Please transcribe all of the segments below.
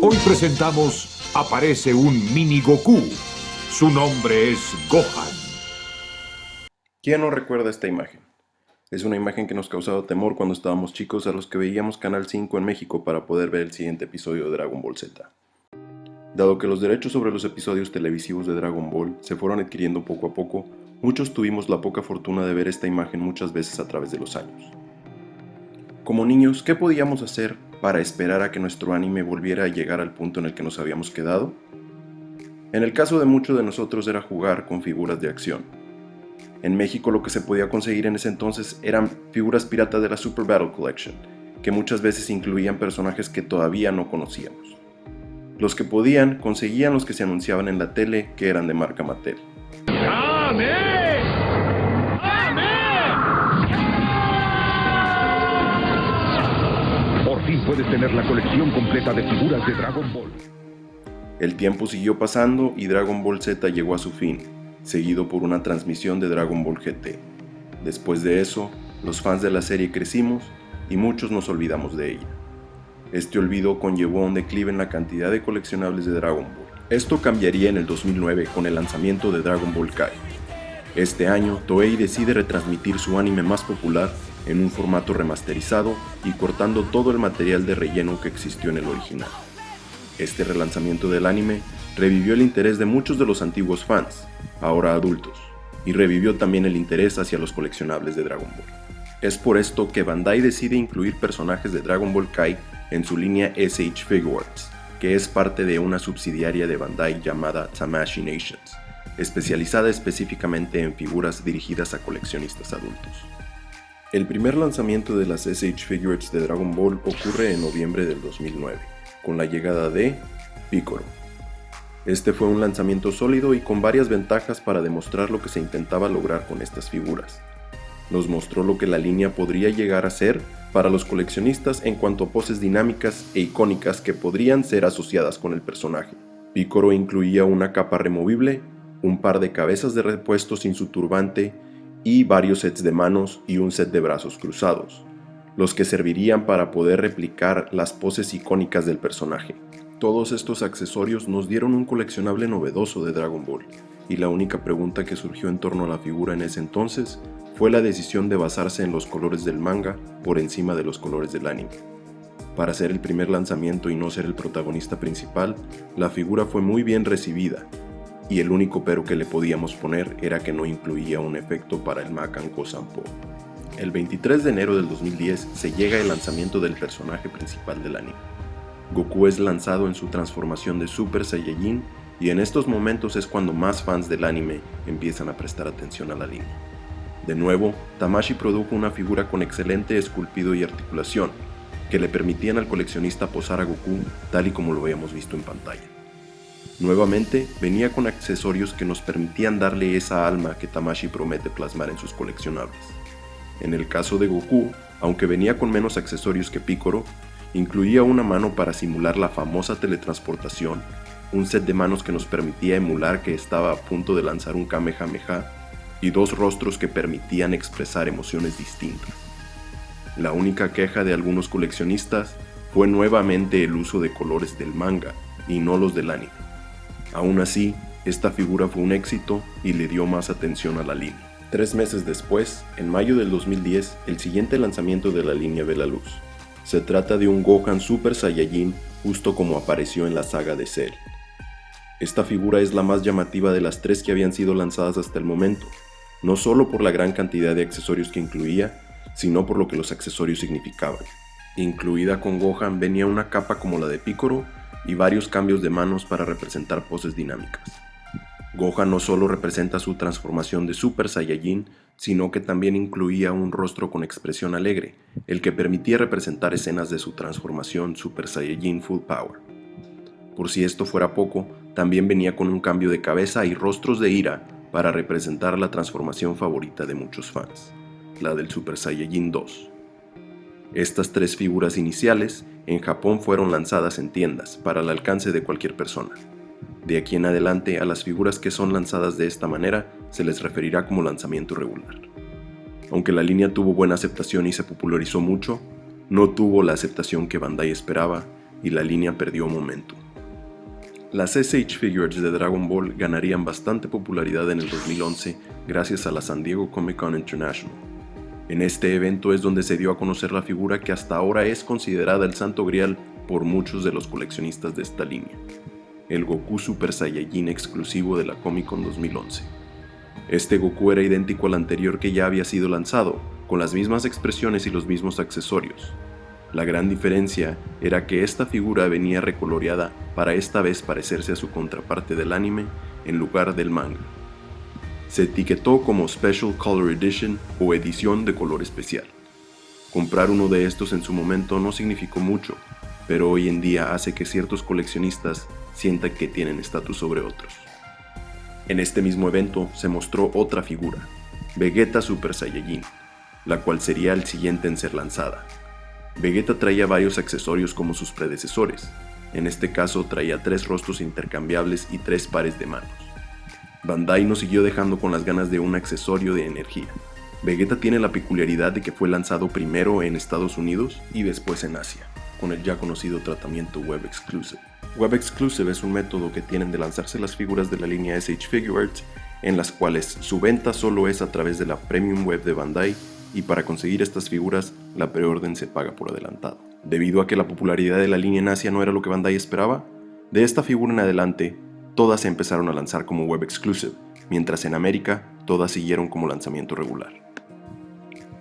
Hoy presentamos Aparece un mini Goku. Su nombre es Gohan. ¿Quién no recuerda esta imagen? Es una imagen que nos causaba temor cuando estábamos chicos, a los que veíamos Canal 5 en México para poder ver el siguiente episodio de Dragon Ball Z. Dado que los derechos sobre los episodios televisivos de Dragon Ball se fueron adquiriendo poco a poco, muchos tuvimos la poca fortuna de ver esta imagen muchas veces a través de los años. Como niños, ¿qué podíamos hacer para esperar a que nuestro anime volviera a llegar al punto en el que nos habíamos quedado? En el caso de muchos de nosotros era jugar con figuras de acción. En México lo que se podía conseguir en ese entonces eran figuras piratas de la Super Battle Collection, que muchas veces incluían personajes que todavía no conocíamos. Los que podían, conseguían los que se anunciaban en la tele, que eran de marca Mattel. ¡Amén! ¡Amén! Por fin puedes tener la colección completa de figuras de Dragon Ball. El tiempo siguió pasando y Dragon Ball Z llegó a su fin, seguido por una transmisión de Dragon Ball GT. Después de eso, los fans de la serie crecimos y muchos nos olvidamos de ella. Este olvido conllevó un declive en la cantidad de coleccionables de Dragon Ball. Esto cambiaría en el 2009 con el lanzamiento de Dragon Ball Kai. Este año, Toei decide retransmitir su anime más popular en un formato remasterizado y cortando todo el material de relleno que existió en el original. Este relanzamiento del anime revivió el interés de muchos de los antiguos fans, ahora adultos, y revivió también el interés hacia los coleccionables de Dragon Ball. Es por esto que Bandai decide incluir personajes de Dragon Ball Kai en su línea SH Figuarts, que es parte de una subsidiaria de Bandai llamada Tamashii Nations, especializada específicamente en figuras dirigidas a coleccionistas adultos. El primer lanzamiento de las SH Figuarts de Dragon Ball ocurre en noviembre del 2009, con la llegada de Piccolo. Este fue un lanzamiento sólido y con varias ventajas para demostrar lo que se intentaba lograr con estas figuras. Nos mostró lo que la línea podría llegar a ser para los coleccionistas en cuanto a poses dinámicas e icónicas que podrían ser asociadas con el personaje. Piccolo incluía una capa removible, un par de cabezas de repuesto sin su turbante y varios sets de manos y un set de brazos cruzados, los que servirían para poder replicar las poses icónicas del personaje. Todos estos accesorios nos dieron un coleccionable novedoso de Dragon Ball, y la única pregunta que surgió en torno a la figura en ese entonces fue la decisión de basarse en los colores del manga por encima de los colores del anime. Para ser el primer lanzamiento y no ser el protagonista principal, la figura fue muy bien recibida, y el único pero que le podíamos poner era que no incluía un efecto para el Makanko Sanpo. El 23 de enero del 2010 se llega el lanzamiento del personaje principal del anime. Goku es lanzado en su transformación de Super Saiyajin y en estos momentos es cuando más fans del anime empiezan a prestar atención a la línea. De nuevo, Tamashii produjo una figura con excelente esculpido y articulación, que le permitían al coleccionista posar a Goku tal y como lo habíamos visto en pantalla. Nuevamente, venía con accesorios que nos permitían darle esa alma que Tamashii promete plasmar en sus coleccionables. En el caso de Goku, aunque venía con menos accesorios que Piccolo, incluía una mano para simular la famosa teletransportación, un set de manos que nos permitía emular que estaba a punto de lanzar un Kamehameha y dos rostros que permitían expresar emociones distintas. La única queja de algunos coleccionistas fue nuevamente el uso de colores del manga y no los del anime. Aún así, esta figura fue un éxito y le dio más atención a la línea. 3 meses después, en mayo del 2010, el siguiente lanzamiento de la línea ve la luz. Se trata de un Gohan Super Saiyajin, justo como apareció en la saga de Cell. Esta figura es la más llamativa de las 3 que habían sido lanzadas hasta el momento, no solo por la gran cantidad de accesorios que incluía, sino por lo que los accesorios significaban. Incluida con Gohan venía una capa como la de Piccolo y varios cambios de manos para representar poses dinámicas. Gohan no solo representa su transformación de Super Saiyajin, sino que también incluía un rostro con expresión alegre, el que permitía representar escenas de su transformación Super Saiyajin Full Power. Por si esto fuera poco, también venía con un cambio de cabeza y rostros de ira para representar la transformación favorita de muchos fans, la del Super Saiyajin 2. Estas 3 figuras iniciales en Japón fueron lanzadas en tiendas para el alcance de cualquier persona. De aquí en adelante, a las figuras que son lanzadas de esta manera se les referirá como lanzamiento regular. Aunque la línea tuvo buena aceptación y se popularizó mucho, no tuvo la aceptación que Bandai esperaba y la línea perdió momento. Las SH Figures de Dragon Ball ganarían bastante popularidad en el 2011 gracias a la San Diego Comic-Con International. En este evento es donde se dio a conocer la figura que hasta ahora es considerada el santo grial por muchos de los coleccionistas de esta línea, el Goku Super Saiyajin exclusivo de la Comic-Con 2011. Este Goku era idéntico al anterior que ya había sido lanzado, con las mismas expresiones y los mismos accesorios. La gran diferencia era que esta figura venía recoloreada para esta vez parecerse a su contraparte del anime en lugar del manga. Se etiquetó como Special Color Edition o edición de color especial. Comprar uno de estos en su momento no significó mucho, pero hoy en día hace que ciertos coleccionistas sientan que tienen estatus sobre otros. En este mismo evento se mostró otra figura, Vegeta Super Saiyajin, la cual sería el siguiente en ser lanzada. Vegeta traía varios accesorios como sus predecesores, en este caso traía 3 rostros intercambiables y 3 pares de manos. Bandai nos siguió dejando con las ganas de un accesorio de energía. Vegeta tiene la peculiaridad de que fue lanzado primero en Estados Unidos y después en Asia, con el ya conocido tratamiento Web Exclusive. Web Exclusive es un método que tienen de lanzarse las figuras de la línea SH Figuarts, en las cuales su venta solo es a través de la Premium Web de Bandai, y para conseguir estas figuras la preorden se paga por adelantado. Debido a que la popularidad de la línea en Asia no era lo que Bandai esperaba, de esta figura en adelante todas se empezaron a lanzar como Web Exclusive, mientras en América todas siguieron como lanzamiento regular.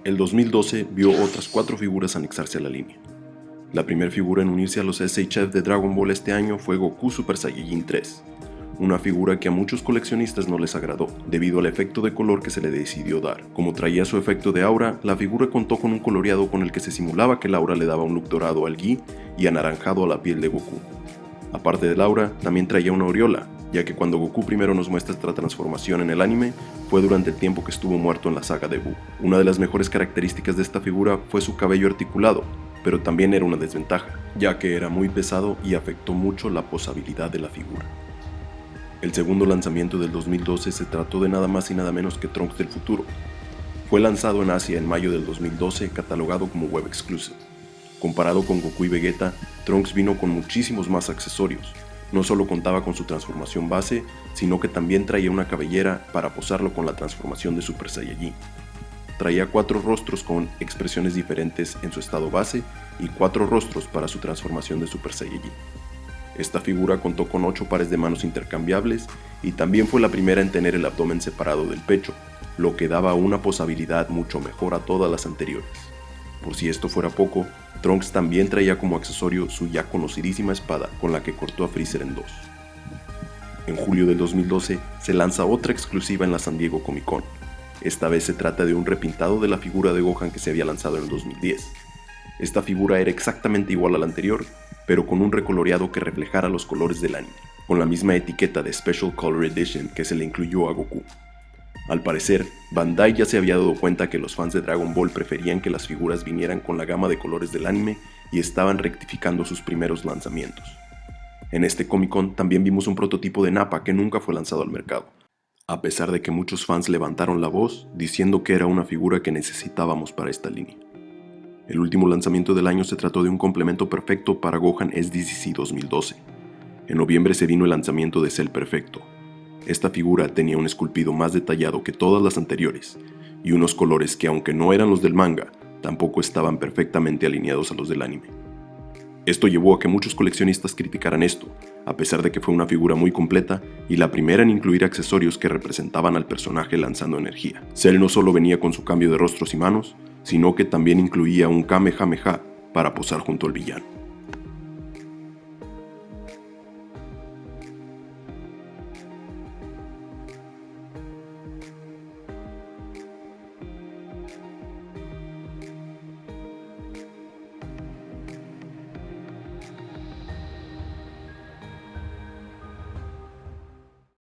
El 2012 vio otras 4 figuras anexarse a la línea. La primera figura en unirse a los SHF de Dragon Ball este año fue Goku Super Saiyajin 3, una figura que a muchos coleccionistas no les agradó, debido al efecto de color que se le decidió dar. Como traía su efecto de aura, la figura contó con un coloreado con el que se simulaba que el aura le daba un look dorado al Gi y anaranjado a la piel de Goku. Aparte del aura, también traía una aureola, ya que cuando Goku primero nos muestra esta transformación en el anime, fue durante el tiempo que estuvo muerto en la saga de Buu. Una de las mejores características de esta figura fue su cabello articulado, pero también era una desventaja, ya que era muy pesado y afectó mucho la posabilidad de la figura. El segundo lanzamiento del 2012 se trató de nada más y nada menos que Trunks del futuro. Fue lanzado en Asia en mayo del 2012, catalogado como Web Exclusive. Comparado con Goku y Vegeta, Trunks vino con muchísimos más accesorios. No solo contaba con su transformación base, sino que también traía una cabellera para posarlo con la transformación de Super Saiyajin. Traía 4 rostros con expresiones diferentes en su estado base y 4 rostros para su transformación de Super Saiyajin. Esta figura contó con 8 pares de manos intercambiables y también fue la primera en tener el abdomen separado del pecho, lo que daba una posabilidad mucho mejor a todas las anteriores. Por si esto fuera poco, Trunks también traía como accesorio su ya conocidísima espada con la que cortó a Freezer en 2. En julio del 2012 se lanza otra exclusiva en la San Diego Comic-Con. Esta vez se trata de un repintado de la figura de Gohan que se había lanzado en el 2010. Esta figura era exactamente igual a la anterior, pero con un recoloreado que reflejara los colores del anime, con la misma etiqueta de Special Color Edition que se le incluyó a Goku. Al parecer, Bandai ya se había dado cuenta que los fans de Dragon Ball preferían que las figuras vinieran con la gama de colores del anime y estaban rectificando sus primeros lanzamientos. En este Comic-Con también vimos un prototipo de Nappa que nunca fue lanzado al mercado, a pesar de que muchos fans levantaron la voz diciendo que era una figura que necesitábamos para esta línea. El último lanzamiento del año se trató de un complemento perfecto para Gohan SDCC 2012. En noviembre se vino el lanzamiento de Cell Perfecto. Esta figura tenía un esculpido más detallado que todas las anteriores, y unos colores que, aunque no eran los del manga, tampoco estaban perfectamente alineados a los del anime. Esto llevó a que muchos coleccionistas criticaran esto, a pesar de que fue una figura muy completa y la primera en incluir accesorios que representaban al personaje lanzando energía. Cell no solo venía con su cambio de rostros y manos, sino que también incluía un Kamehameha para posar junto al villano.